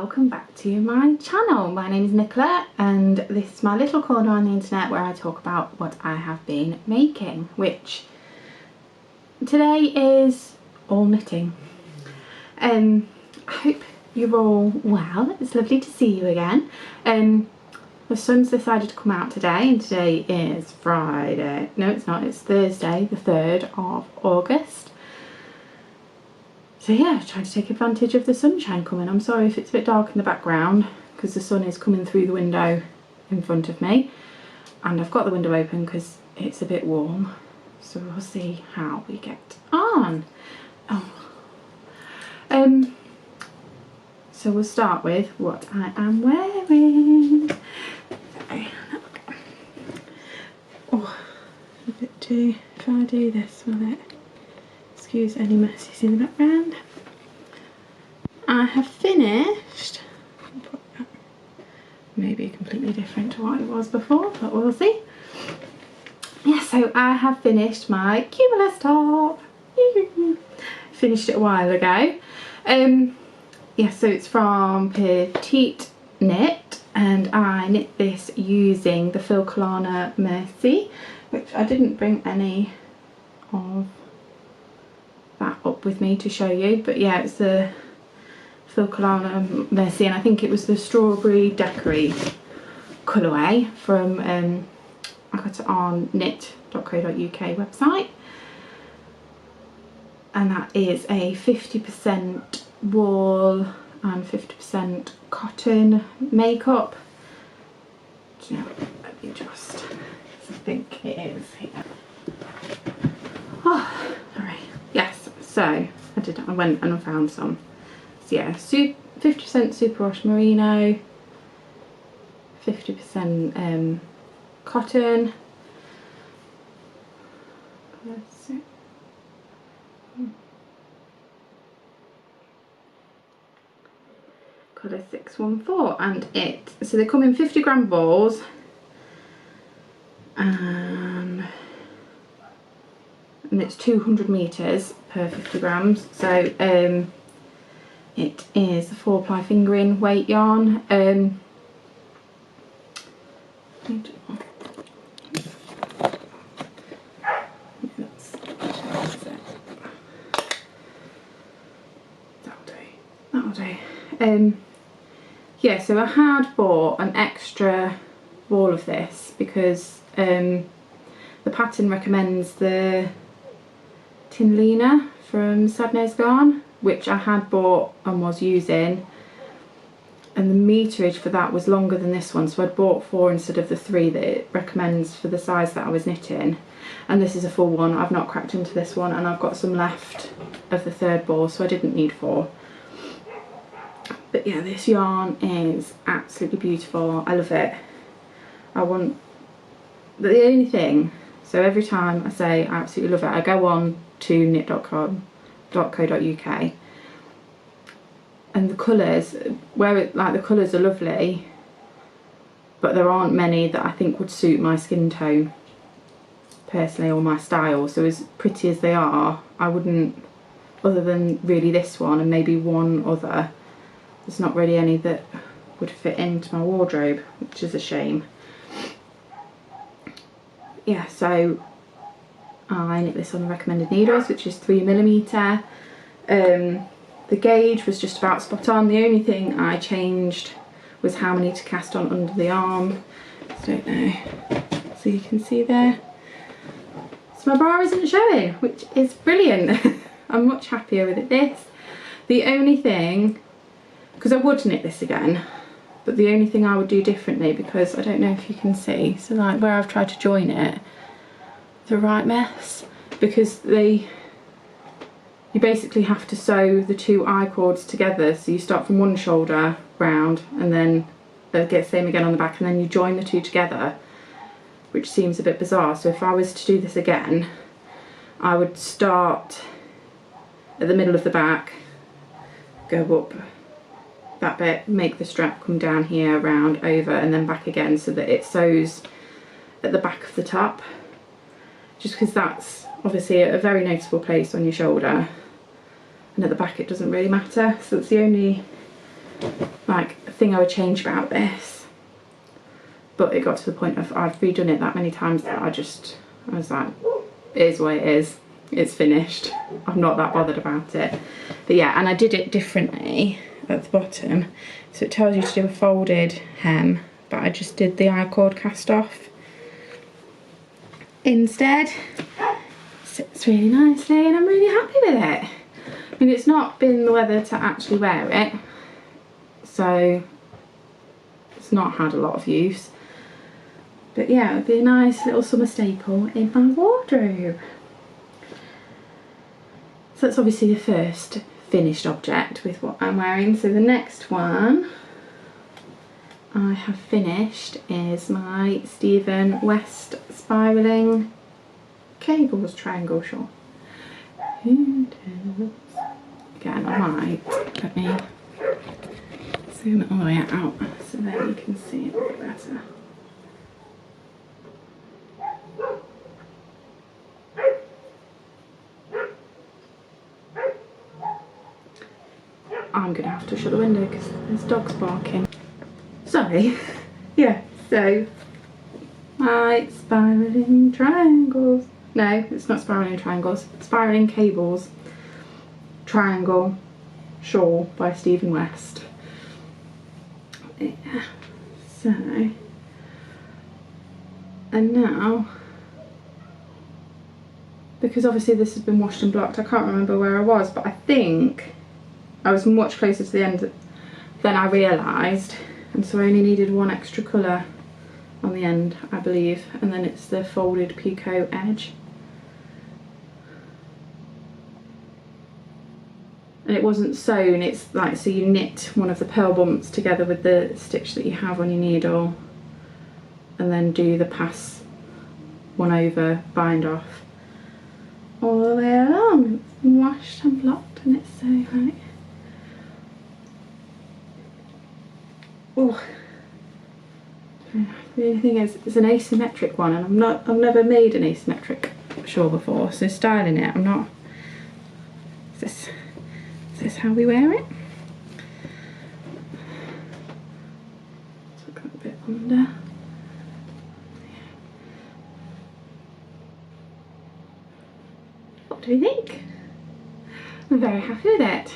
welcome back to my channel. My name is Nicola and this is my little corner on the internet where I talk about what I have been making, which today is all knitting. I hope you're all well. It's lovely to see you again. The sun's decided to come out today and today is Friday. No, it's not, it's Thursday the 3rd of August. So yeah, trying to take advantage of the sunshine coming. I'm sorry if it's a bit dark in the background because the sun is coming through the window in front of me and I've got the window open because it's a bit warm. So we'll see how we get on. So we'll start with what I am wearing. Oh, a bit too, if I do this, will it? Excuse any messes in the background. I have finished, maybe completely different to what it was before, but we'll see. Yeah, so I have finished my Cumulus top. Finished it a while ago. Yeah, so it's from Petite Knit and I knit this using the Filcolana Mercy, which I didn't bring any of that up with me to show you, but yeah, it's the Filcolana Mercy and I think it was the Strawberry Decory colourway from I got it on knit.co.uk website, and that is a 50% wool and 50% cotton makeup. Do you know, let me just, I think it is here. Oh, sorry. Yes, so I went and I found some. So yeah, 50% superwash merino, 50% cotton. Let's see. Colour 614, and so they come in 50-gram balls, and it's 200 meters per 50 grams. So it is a 4-ply fingering weight yarn. That'll do. Yeah, so I had bought an extra ball of this because the pattern recommends the Tinlina from Sadness Garn, which I had bought and was using, and the meterage for that was longer than this one, so I'd bought 4 instead of the 3 that it recommends for the size that I was knitting, and this is a full one. I've not cracked into this one and I've got some left of the 3rd ball, so I didn't need 4. But yeah, this yarn is absolutely beautiful. I love it. The only thing, so every time I say I absolutely love it, I go on to knit.co.uk and the colours, the colours are lovely, but there aren't many that I think would suit my skin tone personally or my style. So as pretty as they are, I wouldn't, other than really this one and maybe one other, there's not really any that would fit into my wardrobe, which is a shame. Yeah, so I knit this on the recommended needles, which is 3mm. The gauge was just about spot on. The only thing I changed was how many to cast on under the arm. I don't know, so you can see there. So my bra isn't showing, which is brilliant. I'm much happier with it. The only thing, because I would knit this again, but the only thing I would do differently, because I don't know if you can see, so like where I've tried to join it, the right mess, because you basically have to sew the 2 I-cords together. So you start from one shoulder round and then get the same again on the back, and then you join the 2 together, which seems a bit bizarre. So if I was to do this again, I would start at the middle of the back, go up that bit, make the strap come down here, round, over and then back again, so that it sews at the back of the top, just because that's obviously a very noticeable place on your shoulder, and at the back it doesn't really matter. So it's the only like thing I would change about this, but it got to the point of I've redone it that many times that I was like, it is what it is, it's finished, I'm not that bothered about it. But yeah, and I did it differently at the bottom, so it tells you to do a folded hem, but I just did the I-cord cast off instead. Sits really nicely and I'm really happy with it. I mean, it's not been the weather to actually wear it, so it's not had a lot of use, but yeah, it would be a nice little summer staple in my wardrobe. So that's obviously the first finished object with what I'm wearing. So the next one I have finished is my Stephen West spiralling cables triangle shawl. Again, I might, let me zoom it all the way out so then you can see it a bit better. I'm gonna have to shut the window because there's dogs barking. Sorry. Yeah, so my spiralling triangles. No, it's not spiralling triangles, spiralling cables. Triangle shawl by Stephen West. Yeah. So, and now, because obviously this has been washed and blocked, I can't remember where I was, but I think I was much closer to the end than I realised, and so I only needed one extra colour on the end, I believe, and then it's the folded picot edge. And it wasn't sewn, it's like, so you knit one of the pearl bumps together with the stitch that you have on your needle and then do the pass one over bind off all the way along. It's been washed and blocked and it's so like, oh, the only thing is it's an asymmetric one and I've never made an asymmetric shawl before, so styling it, I'm not, is this how we wear it? Tuck that bit under. What do you think? I'm very happy with it.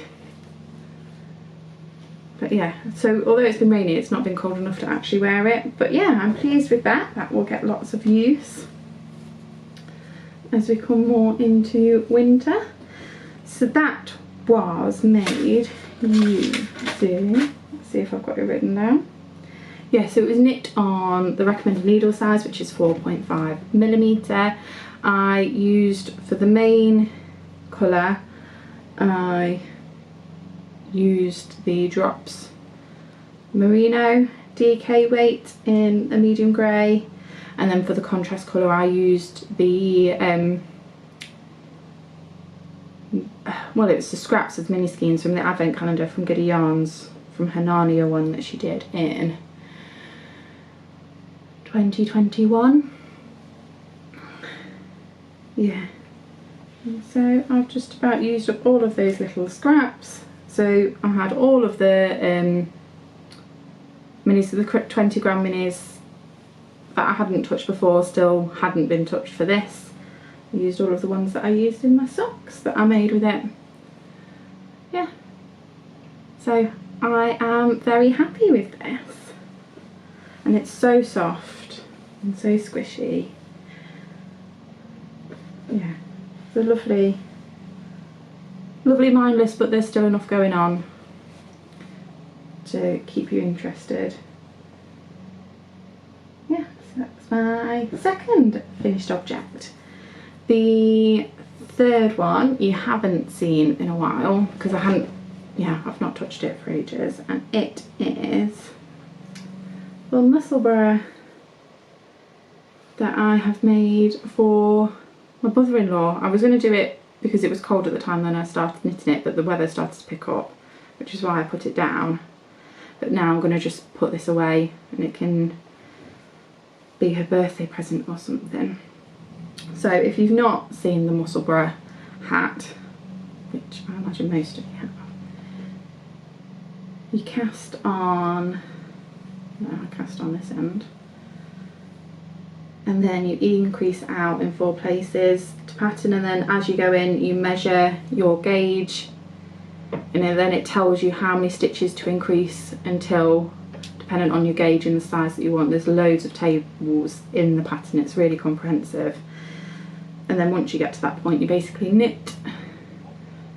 But yeah, so although it's been raining, it's not been cold enough to actually wear it. But yeah, I'm pleased with that. That will get lots of use as we come more into winter. So that was made using, let's see if I've got it written down. Yeah, so it was knit on the recommended needle size, which is 4.5mm. I used, for the main colour, I used the Drops Merino DK weight in a medium grey, and then for the contrast colour I used the well, it was the scraps of mini skeins from the advent calendar from Goody Yarns, from her Narnia one that she did in 2021. Yeah, and so I've just about used up all of those little scraps. So I had all of the minis, so the 20 gram minis that I hadn't touched before still hadn't been touched for this. I used all of the ones that I used in my socks that I made with it. Yeah, so I am very happy with this, and it's so soft and so squishy. Yeah, it's a lovely mindless, but there's still enough going on to keep you interested. Yeah, so that's my second finished object. The third one you haven't seen in a while because I've not touched it for ages, and it is the Musselburgh that I have made for my brother-in-law. I was going to do it because it was cold at the time then I started knitting it, but the weather started to pick up, which is why I put it down. But now I'm going to just put this away and it can be her birthday present or something. So if you've not seen the Musselburgh hat, which I imagine most of you have, you cast on, no, I cast on this end, and then you increase out in 4 places to pattern, and then as you go in you measure your gauge, and then it tells you how many stitches to increase until, dependent on your gauge and the size that you want. There's loads of tables in the pattern, it's really comprehensive. And then once you get to that point you basically knit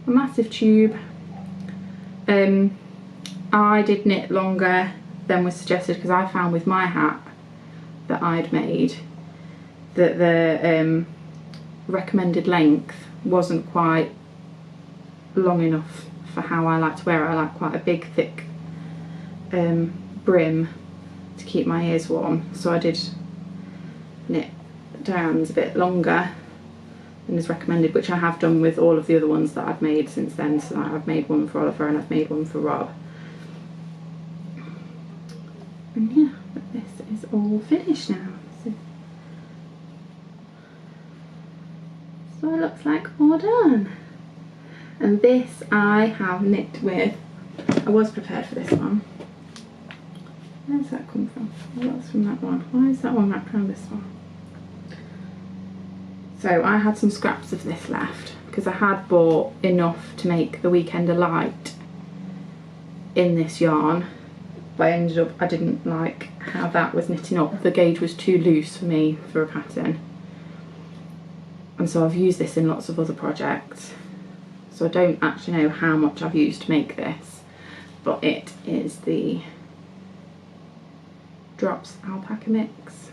a massive tube. I did knit longer than was suggested because I found with my hat that I'd made that the recommended length wasn't quite long enough for how I like to wear it. I like quite a big thick brim to keep my ears warm, so I did knit Diane's a bit longer than is recommended, which I have done with all of the other ones that I've made since then. So I've made one for Oliver and I've made one for Rob. And yeah, but this is all finished now. So it looks like all done. And this I have knit with, I was prepared for this one. Where's that come from? Oh, that's from that one. Why is that one wrapped around this one? So I had some scraps of this left because I had bought enough to make the Weekender Light in this yarn, but I didn't like how that was knitting up. The gauge was too loose for me for a pattern, and so I've used this in lots of other projects. So I don't actually know how much I've used to make this, but it is the Drops Alpaca Mix,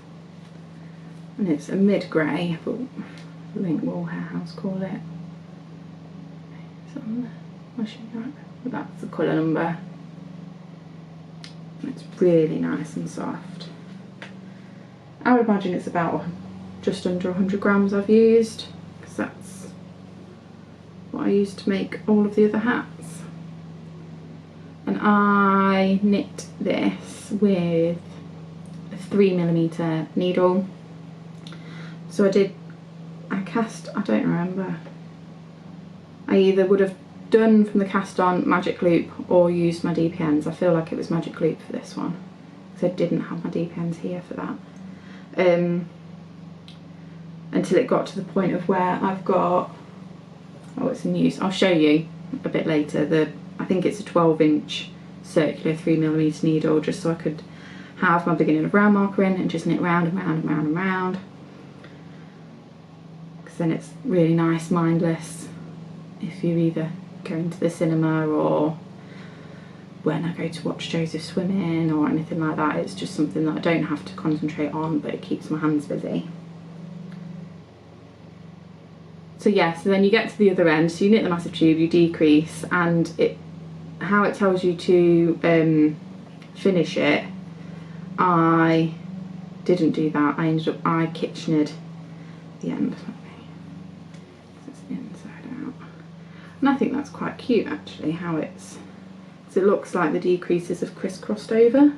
and it's a mid-grey, but Link Wool Harehouse call it. So that's the colour number. And it's really nice and soft. I would imagine it's about just under 100 grams I've used, because that's what I used to make all of the other hats. And I knit this with a 3mm needle. So I cast, I don't remember. I either would have done from the cast on magic loop or used my DPNs. I feel like it was magic loop for this one, because I didn't have my DPNs here for that. Until it got to the point of where I've got, oh, it's in use, I'll show you a bit later, I think it's a 12-inch circular 3mm needle, just so I could have my beginning of round marker in and just knit round and round and round and round, because then it's really nice, mindless, if you either go into the cinema or when I go to watch Joseph swimming or anything like that. It's just something that I don't have to concentrate on, but it keeps my hands busy. So yeah, so then you get to the other end, so you knit the massive tube, you decrease, and how it tells you to finish it, I didn't do that. I ended up, I kitchened the end. It's inside out. And I think that's quite cute actually, how it's, so it looks like the decreases have crisscrossed over.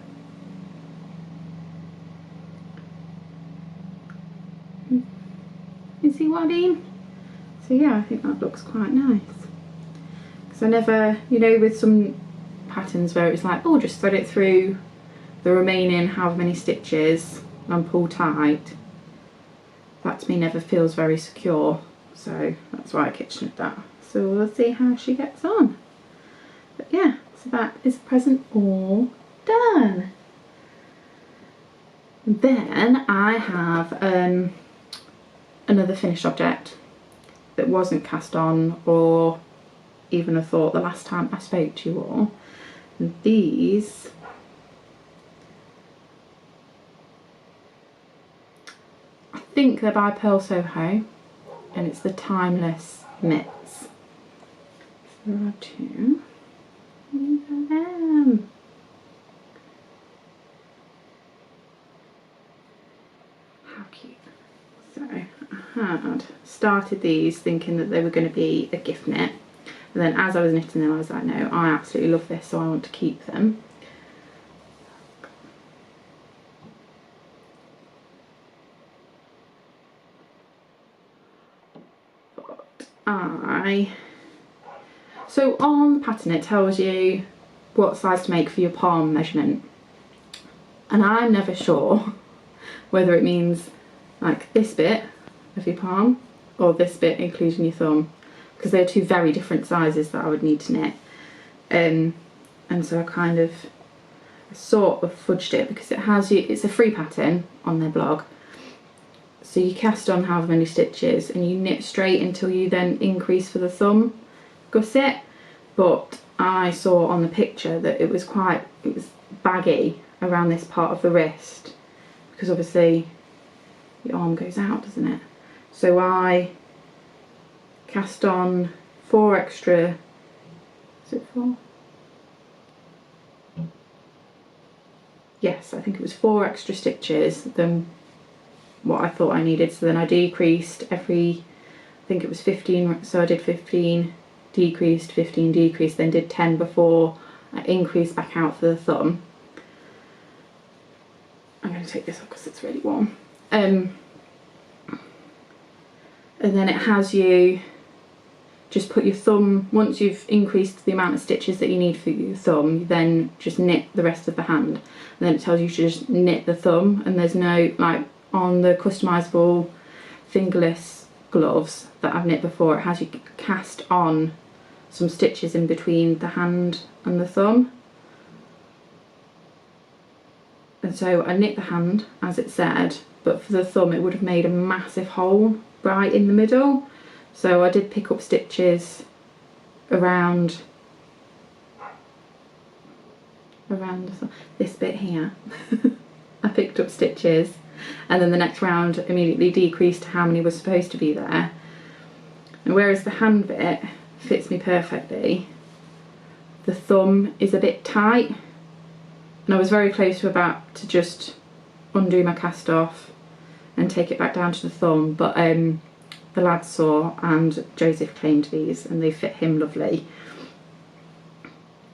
You see what I mean? So yeah, I think that looks quite nice. Because I never, you know, with some patterns where it's like, oh, just thread it through the remaining however many stitches and pull tight, that to me never feels very secure. So that's why I kitchened that. So we'll see how she gets on. But yeah, so that is the present all done. Then I have another finished object that wasn't cast on or even a thought the last time I spoke to you all. And these I think they're by Pearl Soho, and it's the Timeless Mitts. So there are two. These are them. How cute. So I had started these thinking that they were going to be a gift knit, and then as I was knitting them I was like, no, I absolutely love this, so I want to keep them. So on the pattern it tells you what size to make for your palm measurement. And I'm never sure whether it means like this bit of your palm or this bit including your thumb, because they're two very different sizes that I would need to knit. And so I kind of sort of fudged it, because it's a free pattern on their blog. So you cast on however many stitches and you knit straight until you then increase for the thumb gusset. But I saw on the picture that it was baggy around this part of the wrist, because obviously your arm goes out, doesn't it? So I cast on 4 extra, is it 4? Yes, I think it was 4 extra stitches than what I thought I needed. So then I decreased I think it was 15, so I did 15, decreased, 15, decreased, then did 10 before I increased back out for the thumb. I'm going to take this off because it's really warm. And then it has you just put your thumb, once you've increased the amount of stitches that you need for your thumb, you then just knit the rest of the hand. And then it tells you to just knit the thumb, and there's no, like on the customisable fingerless gloves that I've knit before, it has you cast on some stitches in between the hand and the thumb. And so I knit the hand as it said, but for the thumb it would have made a massive hole right in the middle. So I did pick up stitches around this bit here. I picked up stitches, and then the next round immediately decreased to how many was supposed to be there. And whereas the hand bit fits me perfectly, the thumb is a bit tight, and I was very close to just undo my cast off and take it back down to the thumb, but the lads saw and Joseph claimed these and they fit him lovely.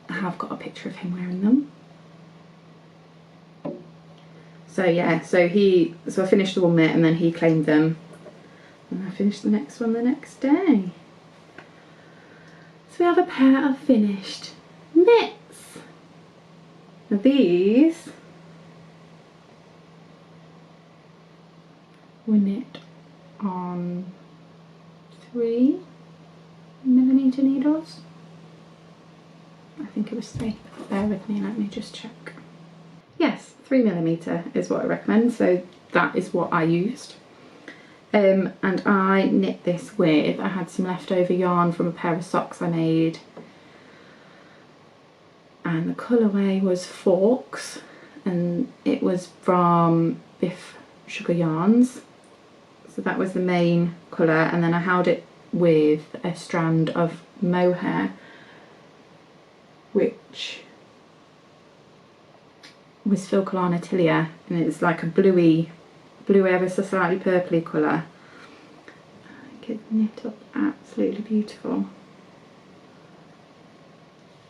I have got a picture of him wearing them. So yeah, so I finished the one knit and then he claimed them, and I finished the next one the next day. So we have a pair of finished knits. Now these were knit on 3mm needles. I think it was 3. Bear with me, let me just check. Yes, 3mm is what I recommend, so that is what I used. And I knit this with, I had some leftover yarn from a pair of socks I made, and the colourway was Forks, and it was from Biff Sugar Yarns. So that was the main colour, and then I held it with a strand of mohair, which was Filcolana Tilia, and it's like a blue ever so slightly purpley colour. I think it knit up absolutely beautiful.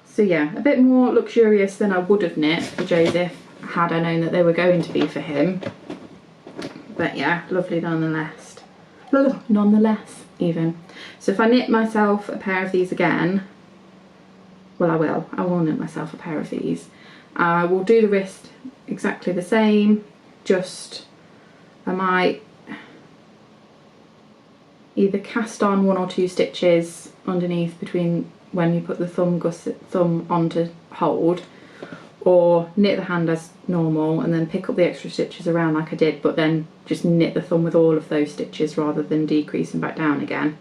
So yeah, a bit more luxurious than I would have knit for Joseph had I known that they were going to be for him. But yeah, lovely nonetheless. Nonetheless, even. So if I knit myself a pair of these again, well I will knit myself a pair of these. I will do the wrist exactly the same, just I might either cast on 1 or 2 stitches underneath between when you put the thumb on to hold, or knit the hand as normal and then pick up the extra stitches around like I did, but then just knit the thumb with all of those stitches rather than decreasing back down again,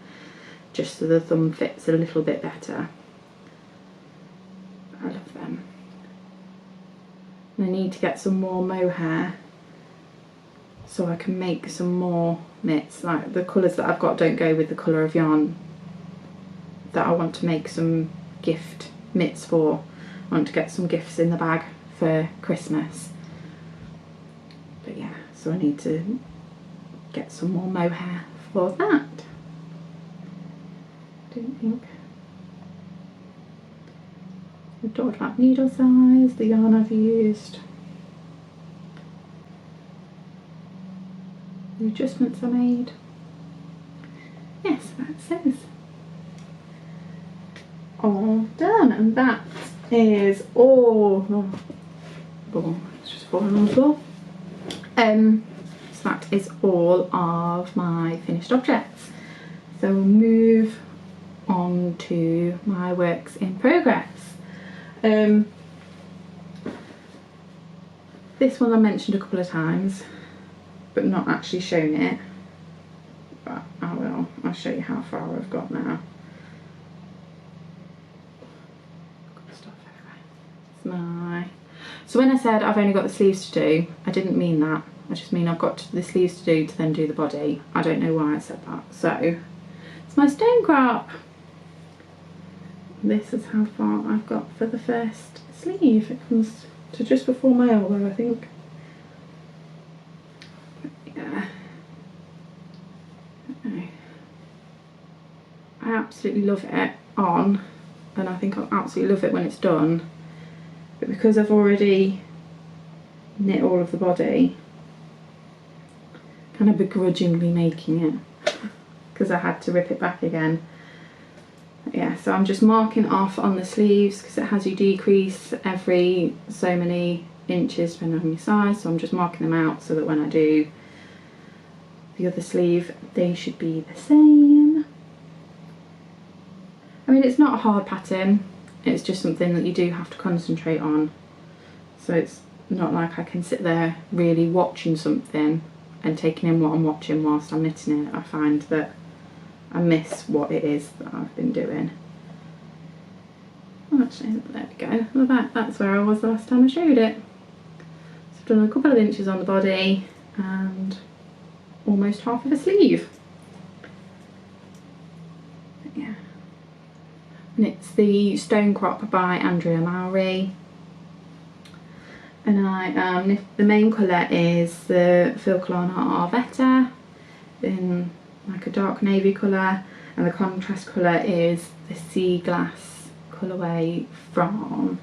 just so the thumb fits a little bit better. I love them. And I need to get some more mohair so I can make some more mitts. Like the colours that I've got don't go with the colour of yarn that I want to make some gift mitts for. I want to get some gifts in the bag for Christmas. But yeah, so I need to get some more mohair for that. Don't think. We've talked about needle size, the yarn I've used, the adjustments I made. Yes, that says all done, and that is all, oh, it's just falling on the floor. So that is all of my finished objects. So we'll move on to my works in progress. This one I mentioned a couple of times, but not actually shown it. But I will. I'll show you how far I've got now. So when I said I've only got the sleeves to do, I didn't mean that. I just mean I've got the sleeves to do to then do the body. I don't know why I said that. So it's my stone crop. This is how far I've got for the first sleeve. It comes to just before my elbow, I think. But yeah. I absolutely love it on, and I think I'll absolutely love it when it's done. But because I've already knit all of the body, kind of begrudgingly making it because I had to rip it back again. Yeah, so I'm just marking off on the sleeves because it has you decrease every so many inches depending on your size, so I'm just marking them out so that when I do the other sleeve they should be the same. I mean, it's not a hard pattern, it's just something that you do have to concentrate on, so it's not like I can sit there really watching something and taking in what I'm watching whilst I'm knitting it. I find that I miss what it is that I've been doing. Oh, actually, there we go. Well, that's where I was the last time I showed it. So I've done a couple of inches on the body and almost half of a sleeve. But yeah. And it's the Stone Crop by Andrea Mowry. And the main colour is the Filcolana Arvetta in like a dark navy colour, and the contrast colour is the Sea Glass colourway from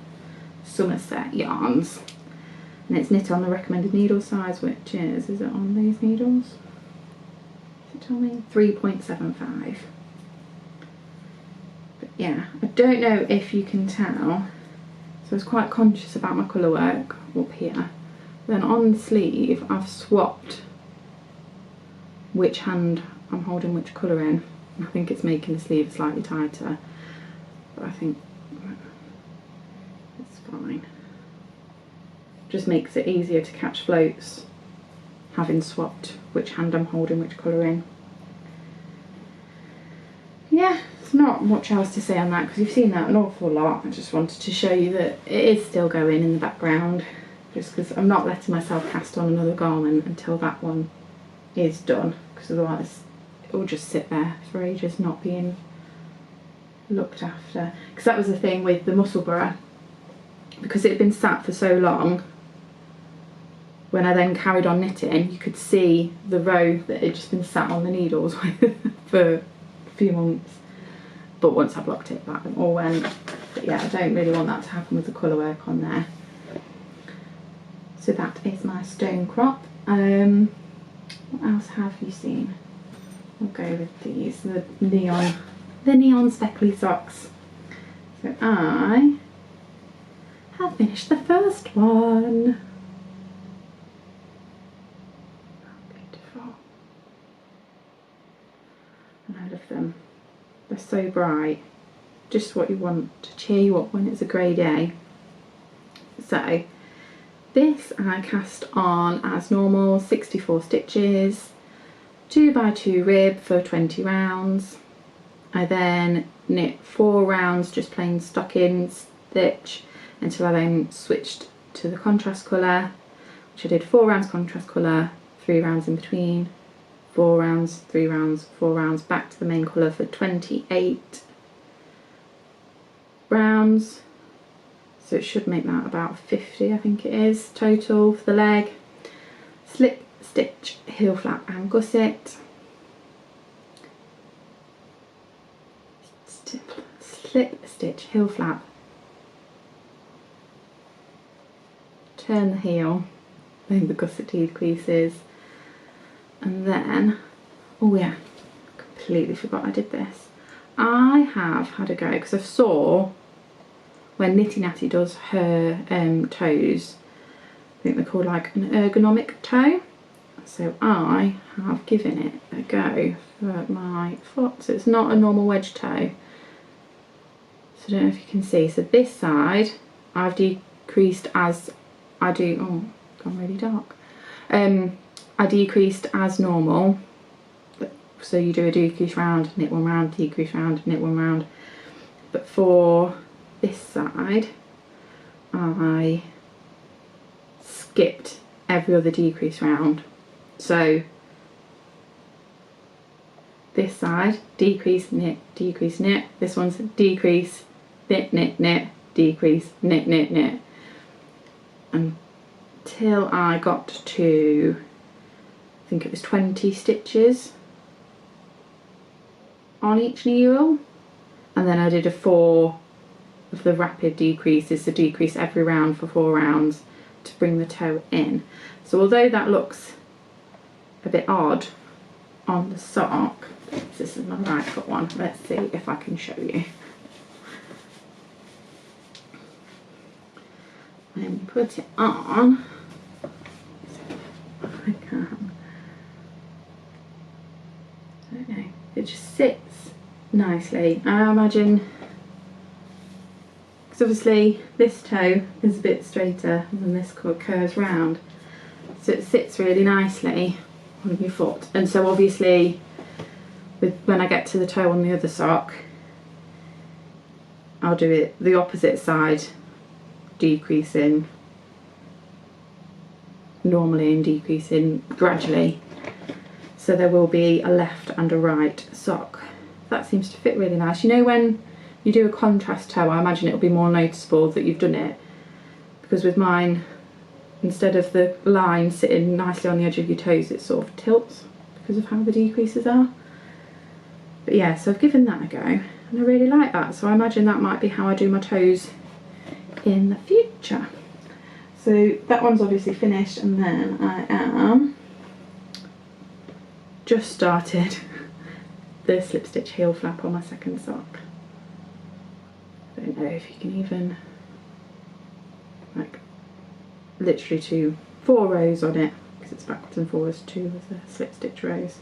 Somerset Yarns, and it's knit on the recommended needle size, which is it on these needles? Does it tell me? 3.75. But yeah, I don't know if you can tell, so I was quite conscious about my colour work up here. Then on the sleeve I've swapped which hand I'm holding which colour in. I think it's making the sleeve slightly tighter, but I think it's fine. Just makes it easier to catch floats having swapped which hand I'm holding which colour in. Yeah, there's not much else to say on that because you've seen that an awful lot. I just wanted to show you that it is still going in the background, just because I'm not letting myself cast on another garment until that one is done, because otherwise it will just sit there for ages not being looked after. Because that was the thing with the Musselburgh, because it had been sat for so long, when I then carried on knitting you could see the row that had just been sat on the needles for a few months. But once I blocked it back, it all went. But yeah, I don't really want that to happen with the colour work on there. So that is my stone crop. What else have you seen? I'll go with these, the neon speckly socks. So I have finished the first one. Beautiful. And I love them. They're so bright. Just what you want to cheer you up when it's a grey day. So this I cast on as normal, 64 stitches, 2x2 rib for 20 rounds. I then knit 4 rounds just plain stocking stitch until I then switched to the contrast colour, which I did 4 rounds contrast colour, 3 rounds in between, 4 rounds, 3 rounds, 4 rounds, back to the main colour for 28 rounds. So it should make that about 50, I think it is, total for the leg. Slip stitch, heel flap and gusset. Slip stitch, heel flap. Turn the heel, then the gusset decreases. And then, oh yeah, completely forgot I did this. I have had a go, because I saw when Nitty Natty does her toes, I think they're called like an ergonomic toe. So I have given it a go for my foot. So it's not a normal wedge toe. So I don't know if you can see. So this side I've decreased as I do. Oh, gone really dark. I decreased as normal. So you do a decrease round, knit one round, decrease round, knit one round. But for this side, I skipped every other decrease round. So this side, decrease, knit, decrease, knit. This one's decrease, knit, knit, knit, decrease, knit, knit, knit. Until I got to, I think it was 20 stitches on each needle, and then I did a 4 of the rapid decreases, so decrease every round for 4 rounds to bring the toe in. So although that looks a bit odd on the sock, this is my right foot one, let's see if I can show you. When we put it on, I can, I don't know, it just sits nicely. I imagine, because obviously this toe is a bit straighter than this curves round, so it sits really nicely on your foot. And so obviously when I get to the toe on the other sock, I'll do it the opposite side, decreasing normally and decreasing gradually, so there will be a left and a right sock. That seems to fit really nice. You know, when you do a contrast toe, I imagine it'll be more noticeable that you've done it, because with mine, instead of the line sitting nicely on the edge of your toes, it sort of tilts because of how the decreases are. But yeah, so I've given that a go and I really like that, so I imagine that might be how I do my toes in the future. So that one's obviously finished, and then I am just started the slip stitch heel flap on my second sock. I don't know if you can even, like, literally 4 rows on it, because it's backwards and forwards, 2 of the slip stitch rows.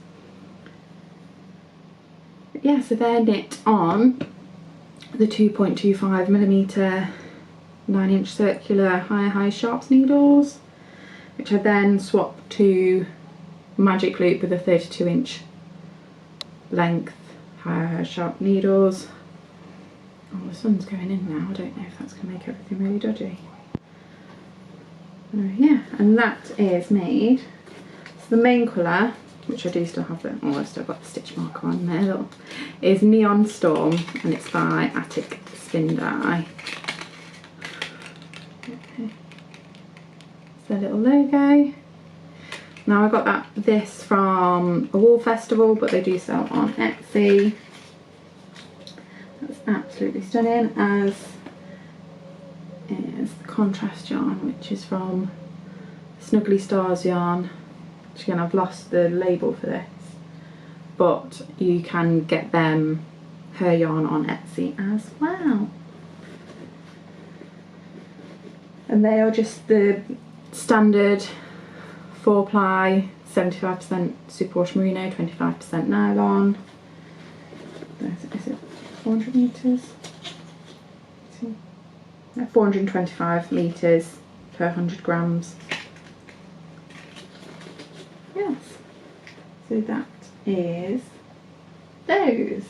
But yeah, so they're knit on the 2.25mm 9-inch circular high sharps needles, which I then swapped to magic loop with a 32-inch length high sharp needles. Oh, the sun's going in now. I don't know if that's going to make everything really dodgy. Yeah, and that is made. So the main colour, which I do still have the, oh, I've still got the stitch marker on there, look, is Neon Storm, and it's by Attic Spin Dye. Okay. It's their little logo. Now I got this from a wool festival, but they do sell on Etsy. That's absolutely stunning, as is the contrast yarn, which is from Snuggly Stars yarn. Which again, I've lost the label for this, but you can get them, her yarn, on Etsy as well. And they are just the standard 4-ply, 75% superwash merino, 25% nylon. Is it 400 metres? 425 metres per 100 grams. Yes, so that is those.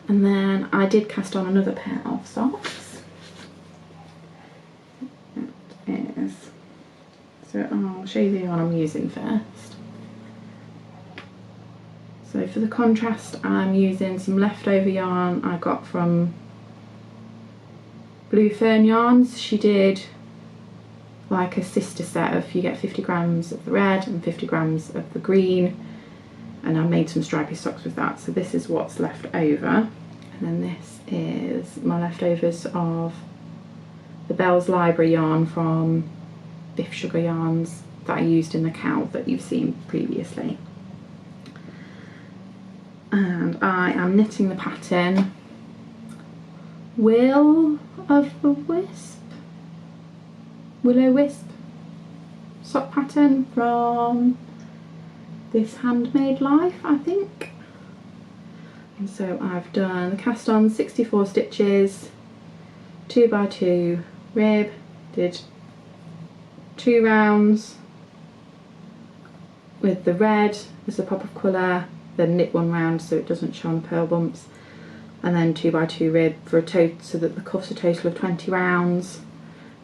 And then I did cast on another pair of socks. That is, so I'll show you the one I'm using first. So for the contrast, I'm using some leftover yarn I got from Blue Fern Yarns. She did like a sister set of, you get 50 grams of the red and 50 grams of the green, and I made some stripy socks with that. So this is what's left over, and then this is my leftovers of the Bell's Library yarn from Biff Sugar Yarns that I used in the cowl that you've seen previously. And I am knitting the pattern Will of the Wisp, Willow Wisp sock pattern from this Handmade Life, I think. And so I've done the cast on 64 stitches, 2x2 rib, did 2 rounds with the red as a pop of colour, then knit 1 round so it doesn't show on the pearl bumps, and then 2x2 rib for a total, so that the cuff's a total of 20 rounds,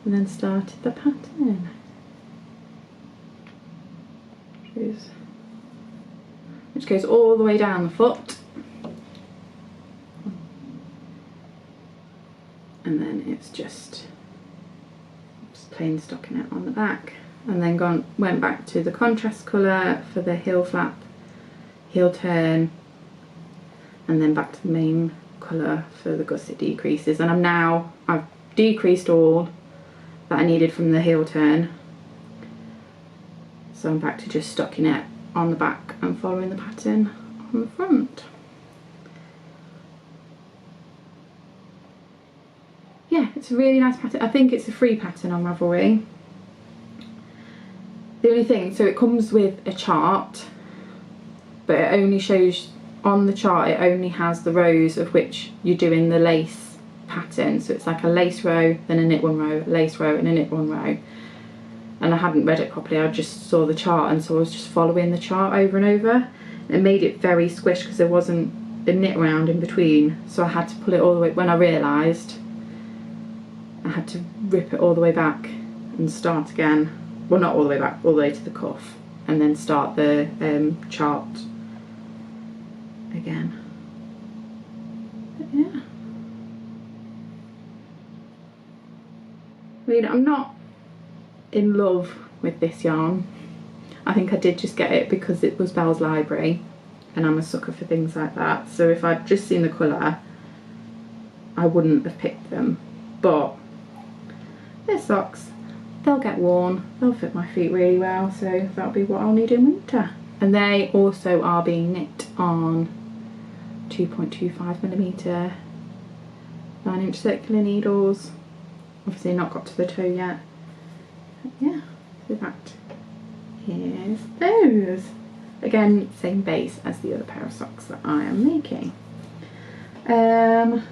and then started the pattern. Which goes all the way down the foot, and then it's just plain stockinette on the back, and then went back to the contrast colour for the heel flap, heel turn, and then back to the main colour for the gusset decreases. And I've decreased all that I needed from the heel turn, so I'm back to just stockinette on the back and following the pattern on the front. Yeah, it's a really nice pattern. I think it's a free pattern on Ravelry. The only thing, so it comes with a chart, but it only shows, on the chart it only has the rows of which you're doing the lace pattern. So it's like a lace row, then a knit 1 row, a lace row and a knit 1 row. And I hadn't read it properly, I just saw the chart, and so I was just following the chart over and over. It made it very squished because there wasn't a knit round in between, so I had to pull it all the way. When I realised, I had to rip it all the way back and start again. Well, not all the way back, all the way to the cuff, and then start the chart again. But yeah, I mean, I'm not in love with this yarn. I think I did just get it because it was Belle's Library, and I'm a sucker for things like that. So if I'd just seen the colour, I wouldn't have picked them. But they're socks, they'll get worn, they'll fit my feet really well, so that'll be what I'll need in winter. And they also are being knit on 2.25mm 9-inch circular needles. Obviously not got to the toe yet. But yeah, so that is those. Again, same base as the other pair of socks that I am making. Then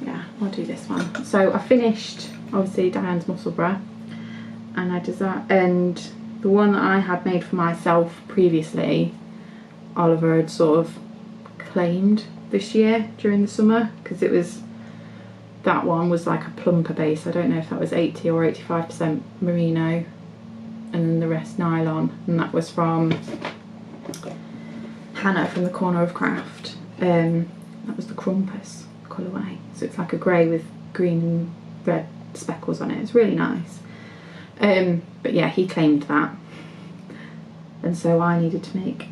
yeah, I'll do this one. So I finished obviously Diane's Musselburgh, and and the one that I had made for myself previously, Oliver had sort of claimed this year during the summer, because that one was like a plumper base. I don't know if that was 80 or 85% merino and then the rest nylon, and that was from Hannah from the Corner of Craft. That was the Crumpus colourway, so it's like a grey with green and red speckles on it. It's really nice. But yeah, he claimed that, and so I needed to make,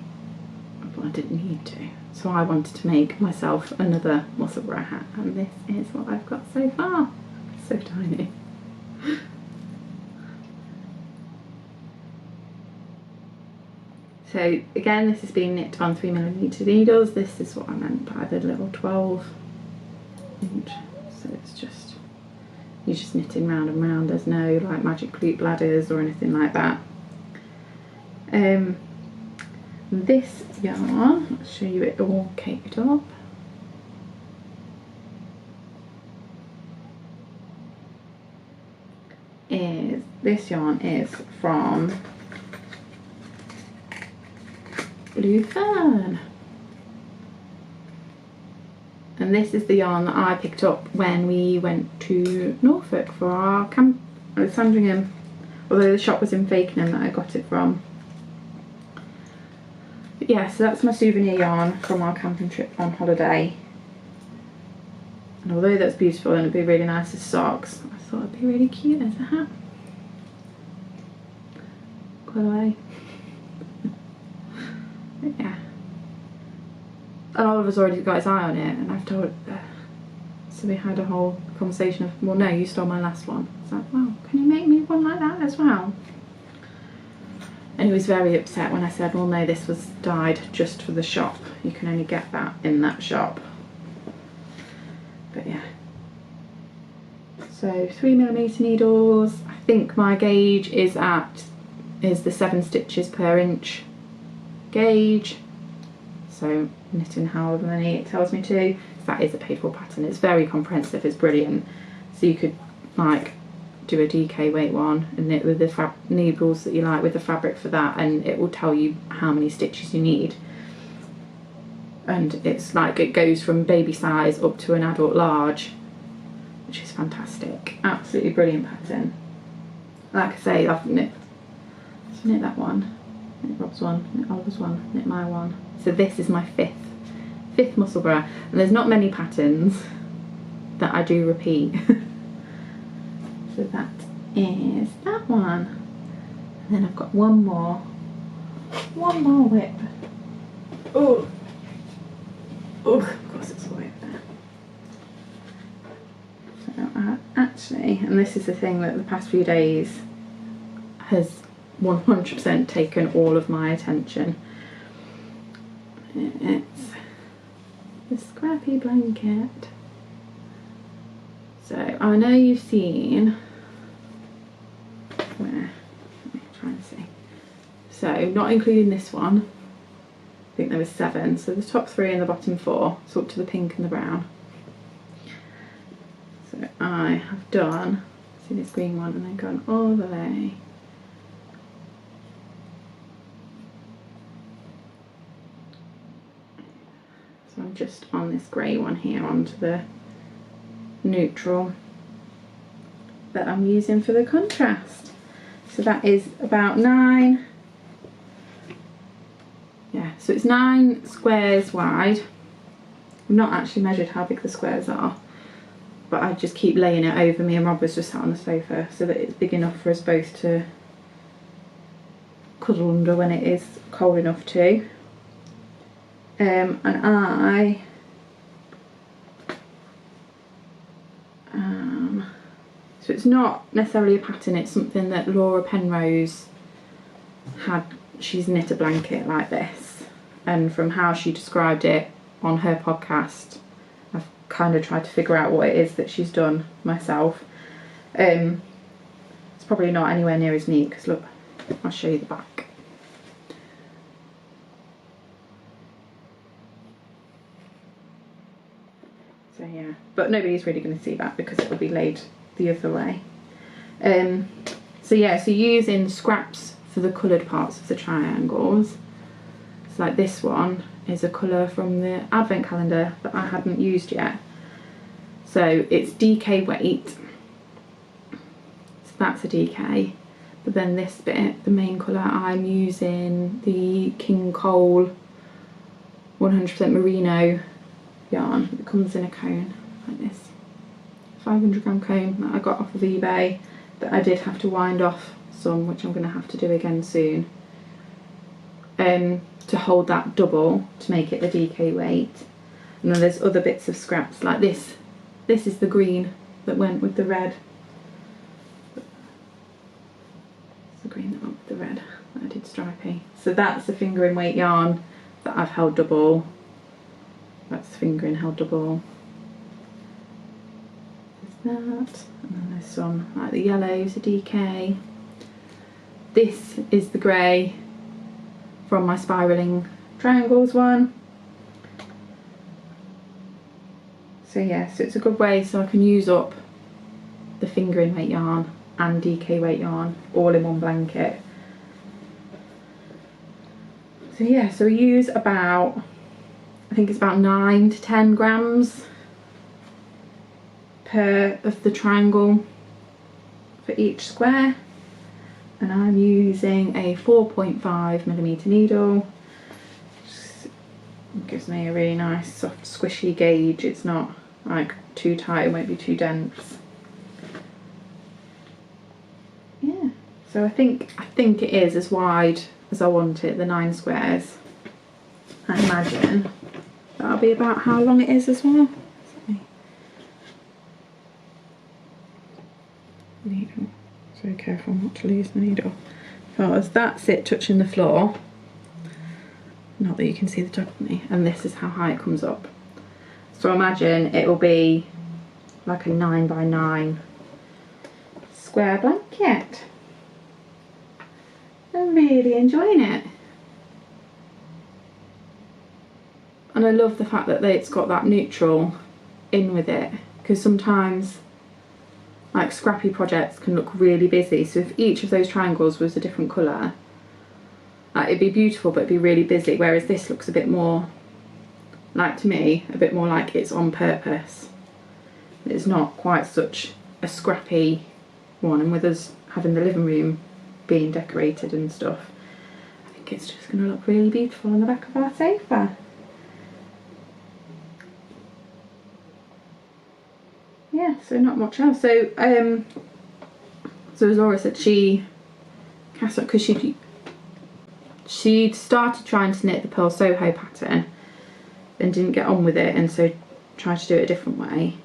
well, I didn't need to, so I wanted to make myself another Musselburgh hat, and this is what I've got so far. It's so tiny. So again, this is being knit on 3mm needles. This is what I meant by the little 12-inch. So it's just, you're just knitting round and round. There's no like magic loop ladders or anything like that. This yarn, I'll show you it all caked up. This yarn is from Blue Fern, and this is the yarn that I picked up when we went to Norfolk for our camp at Sandringham, although the shop was in Fakenham that I got it from. But yeah, so that's my souvenir yarn from our camping trip on holiday, and although that's beautiful and it'd be really nice as socks, I thought it'd be really cute as a hat. Quite away. Yeah, and Oliver's already got his eye on it, and I've told so we had a whole conversation of, well, no, you stole my last one. It's like, well, can you make me one like that as well? And he was very upset when I said, well no, this was dyed just for the shop. You can only get that in that shop. But yeah. So 3mm needles. I think my gauge is the 7 stitches per inch gauge. So knitting however many it tells me to. That is a paid for pattern. It's very comprehensive, it's brilliant. So you could like do a DK weight one and knit with the needles that you like with the fabric for that, and it will tell you how many stitches you need. And it's like it goes from baby size up to an adult large, which is fantastic. Absolutely brilliant pattern. Like I say, I've knit that one, knit Rob's one, knit Oliver's one, knit my one. So this is my fifth Musselburgh, and there's not many patterns that I do repeat. So that is that one. And then I've got one more whip. Oh, of course it's a whip there. So I actually, and this is the thing that the past few days has 100% taken all of my attention. It's the scrappy blanket. So I know you've seen where, let me try and see. So not including this one, I think there was 7. So the top 3 and the bottom 4, so up to the pink and the brown. So I have done, see this green one, and then gone all the way. So I'm just on this grey one here onto the neutral that I'm using for the contrast. So that is about 9, yeah, so it's 9 squares wide. I've not actually measured how big the squares are, but I just keep laying it over me, and Rob was just sat on the sofa so that it's big enough for us both to cuddle under when it is cold enough to. And so it's not necessarily a pattern, it's something that Laura Penrose had. She's knit a blanket like this, and from how she described it on her podcast, I've kind of tried to figure out what it is that she's done myself. It's probably not anywhere near as neat, because look, I'll show you the back. So yeah, but nobody's really going to see that because it will be laid the other way. So yeah, so using scraps for the coloured parts of the triangles. So like this one is a colour from the advent calendar that I hadn't used yet. So it's DK weight, so that's a DK. But then this bit, the main colour, I'm using the King Cole 100% merino yarn. It comes in a cone like this. 500g cone that I got off of eBay, that I did have to wind off some, which I'm going to have to do again soon, to hold that double to make it the DK weight. And then there's other bits of scraps like this. This is the green that went with the red. It's the green that went with the red that I did stripy. So that's the fingering weight yarn that I've held double. That's the fingering held double. That, and then there's some like the yellows, a DK. This is the grey from my spiralling triangles one. So yeah, so it's a good way so I can use up the fingering weight yarn and DK weight yarn all in one blanket. So yeah, so we use about, I think it's about 9 to 10 grams per of the triangle for each square, and I'm using a 4.5mm needle, which gives me a really nice soft squishy gauge. It's not like too tight, it won't be too dense. Yeah, so I think it is as wide as I want it, the 9 squares. I imagine that'll be about how long it is as well. Needle. So careful not to lose the needle. because that's it touching the floor. Not that you can see the top of me. And this is how high it comes up. So imagine it will be like a 9 by 9 square blanket. I'm really enjoying it. And I love the fact that it's got that neutral in with it, because sometimes like scrappy projects can look really busy. So if each of those triangles was a different colour, it'd be beautiful but it'd be really busy, whereas this looks a bit more, like to me, a bit more like it's on purpose. It's not quite such a scrappy one, and with us having the living room being decorated and stuff, I think it's just going to look really beautiful on the back of our sofa. Yeah, so not much else. So as Laura said, she cast up because she'd started trying to knit the Pearl Soho pattern and didn't get on with it, and so tried to do it a different way.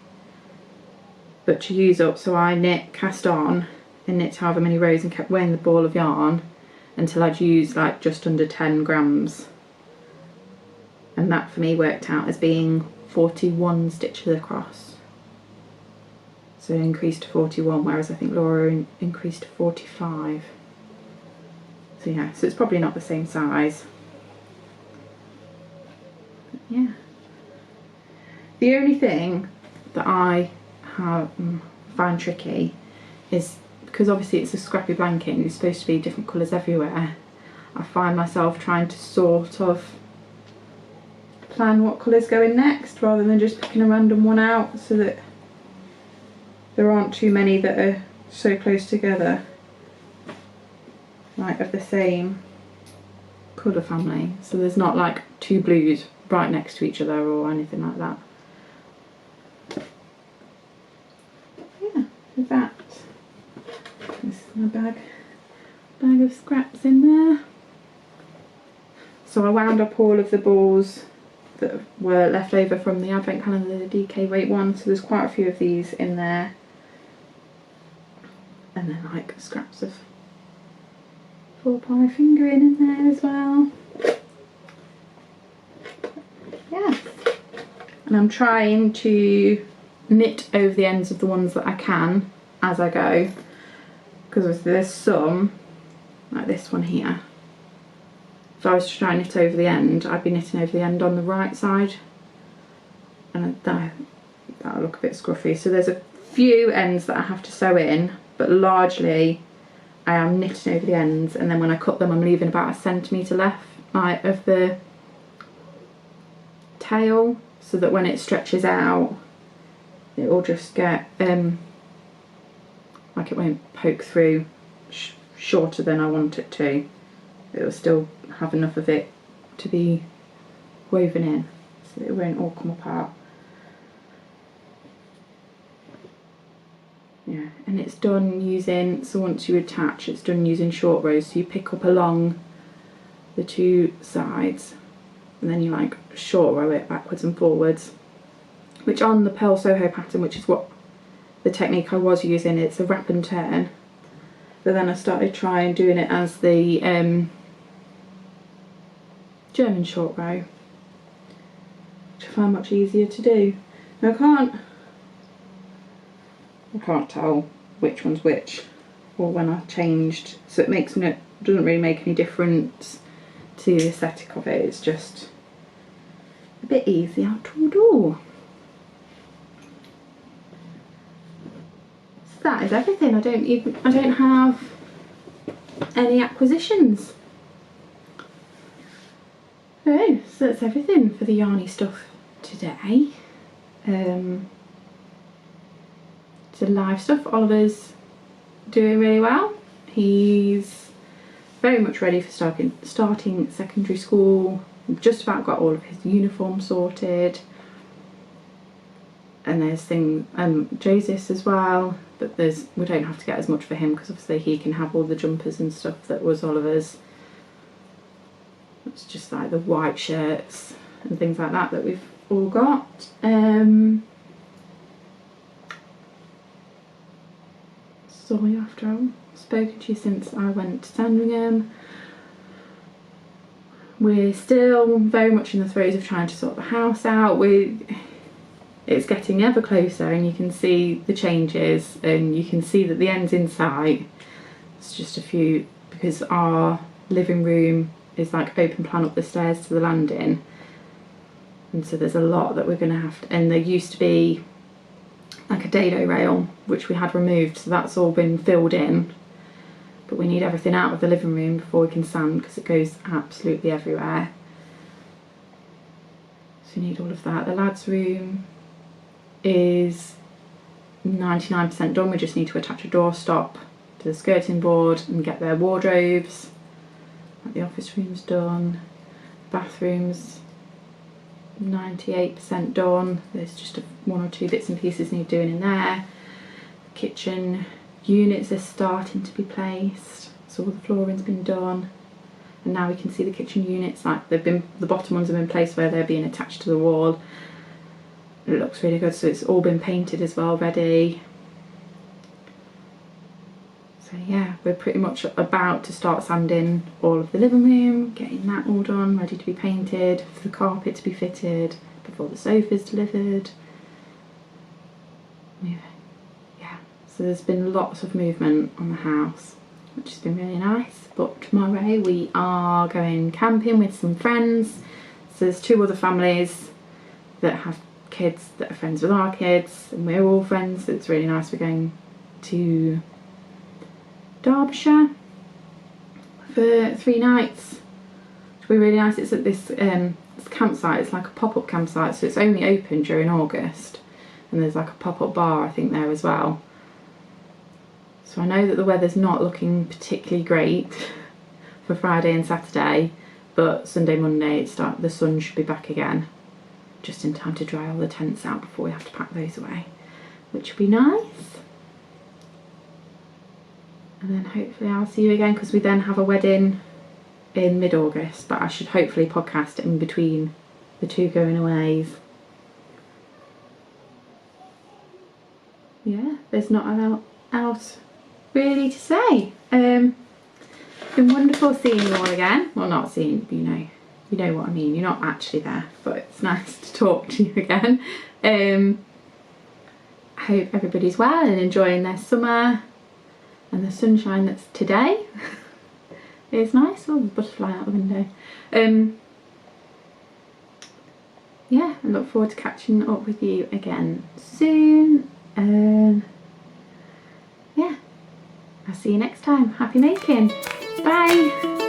But to use up, so I cast on and knit however many rows and kept weighing the ball of yarn until I'd used like just under 10 grams. And that for me worked out as being 41 stitches across. So it increased to 41, whereas I think Laura increased to 45. So yeah, so it's probably not the same size. But yeah. The only thing that I find tricky is, because obviously it's a scrappy blanket and it's supposed to be different colours everywhere, I find myself trying to sort of plan what colours go in next rather than just picking a random one out, so that there aren't too many that are so close together, like of the same colour family. So there's not like two blues right next to each other or anything like that. Yeah, with that, this is my bag of scraps in there. So I wound up all of the balls that were left over from the advent calendar, the DK weight one, so there's quite a few of these in there. And then like scraps of 4-ply fingering in there as well. Yeah. And I'm trying to knit over the ends of the ones that I can as I go, because there's some, like this one here. If I was to try and knit over the end, I'd be knitting over the end on the right side, and that'll look a bit scruffy. So there's a few ends that I have to sew in, but largely I am knitting over the ends, and then when I cut them I'm leaving about 1 centimetre left of the tail, so that when it stretches out it will just get like it won't poke through shorter than I want it to. It will still have enough of it to be woven in, so that it won't all come apart. Yeah, and it's done using, so once you attach, it's done using short rows, so you pick up along the two sides and then you like short row it backwards and forwards, which on the Pearl Soho pattern, which is what the technique I was using, it's a wrap and turn. But then I started trying doing it as the German short row, which I find much easier to do. Now I can't tell which one's which or when I've changed, so it doesn't really make any difference to the aesthetic of it. It's just a bit easier to do. So that is everything. I don't have any acquisitions. So that's everything for the yarny stuff today. So live stuff, Oliver's doing really well. He's very much ready for starting secondary school. We've just about got all of his uniforms sorted. And there's Joseph as well, but we don't have to get as much for him because obviously he can have all the jumpers and stuff that was Oliver's. It's just like the white shirts and things like that we've all got. Sorry spoken to you since I went to Sandringham. We're still very much in the throes of trying to sort the house out. It's getting ever closer, and you can see the changes, and you can see that the end's in sight. It's just a few, because our living room is like open plan up the stairs to the landing, and so there's a lot that we're going to have to, and there used to be like a dado rail which we had removed, so that's all been filled in, but we need everything out of the living room before we can sand, because it goes absolutely everywhere. So we need all of that. The lads' room is 99% done. We just need to attach a doorstop to the skirting board and get their wardrobes. The office room's done. Bathrooms 98% done. There's just one or two bits and pieces need doing in there. Kitchen units are starting to be placed, so all the flooring's been done, and now we can see the kitchen units, like the bottom ones have been placed where they're being attached to the wall. It looks really good, so it's all been painted as well, ready. So yeah, we're pretty much about to start sanding all of the living room, getting that all done, ready to be painted, for the carpet to be fitted, before the sofa's delivered. Yeah, so there's been lots of movement on the house, which has been really nice. But tomorrow we are going camping with some friends. So there's 2 other families that have kids that are friends with our kids, and we're all friends, so it's really nice. We're going to Derbyshire for 3 nights, which will be really nice. It's at this campsite. It's like a pop-up campsite, so it's only open during August, and there's like a pop-up bar I think there as well. So I know that the weather's not looking particularly great for Friday and Saturday, but Sunday, Monday the sun should be back again, just in time to dry all the tents out before we have to pack those away, which will be nice. And then hopefully I'll see you again, because we then have a wedding in mid-August, but I should hopefully podcast in between the 2 going aways. Yeah, there's not a lot else really to say. Been wonderful seeing you all again. Well, not seeing, you know what I mean. You're not actually there, but it's nice to talk to you again. I hope everybody's well and enjoying their summer and the sunshine that's today. It's nice. Oh, there's a butterfly out the window. Yeah, I look forward to catching up with you again soon. Yeah, I'll see you next time. Happy making. Bye.